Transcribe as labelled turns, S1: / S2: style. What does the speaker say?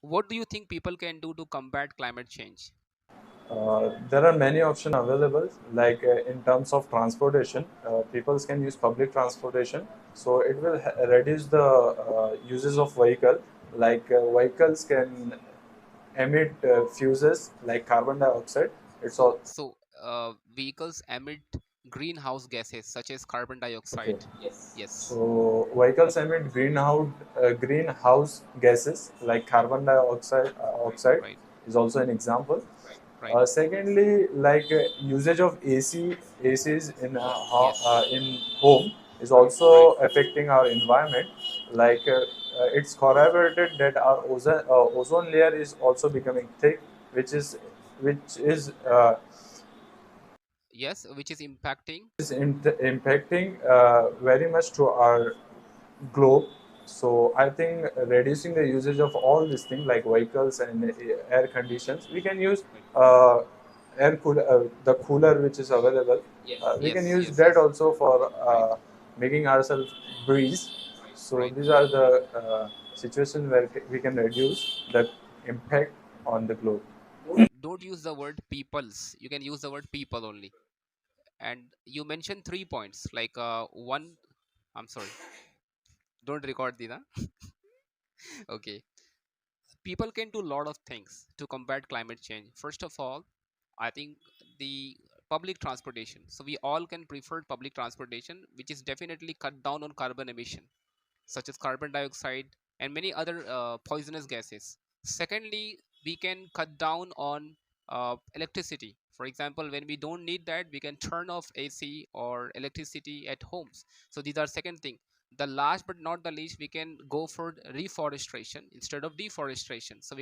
S1: What do you think people can do to combat climate change?
S2: There are many options available, like in terms of transportation, people can use public transportation. So it will reduce the uses of vehicle. Like vehicles can emit fuses like carbon dioxide. It's
S1: So,
S2: all
S1: vehicles emit greenhouse gases such as carbon
S2: okay.
S1: dioxide. Yes,
S2: So vehicles emit greenhouse gases like carbon dioxide. Oxide
S1: right,
S2: is also an example.
S1: right.
S2: Secondly, like usage of ACs
S1: Yes,
S2: in home is
S1: right.
S2: also affecting our environment. Like it's corroborated that our ozone layer is also becoming thick,
S1: Yes, which is impacting.
S2: which is impacting very much to our globe. So I think reducing the usage of all these things like vehicles and air conditions, we can use
S1: Right.
S2: the cooler which is available. We can
S1: Yes,
S2: use
S1: yes,
S2: that
S1: yes.
S2: also for
S1: Right,
S2: making ourselves breeze. So
S1: right.
S2: these are the situations where we can reduce the impact on the globe.
S1: Don't use the word peoples. You can use the word people only. And you mentioned 3 points. Like one. I'm sorry. Don't record the. Okay. People can do a lot of things to combat climate change. First of all, I think the public transportation. So we all can prefer public transportation, which is definitely cut down on carbon emission, such as carbon dioxide and many other poisonous gases. Secondly, we can cut down on electricity. For example, when we don't need that, we can turn off AC or electricity at homes. So these are second thing. The last but not the least, we can go for reforestation instead of deforestation. So we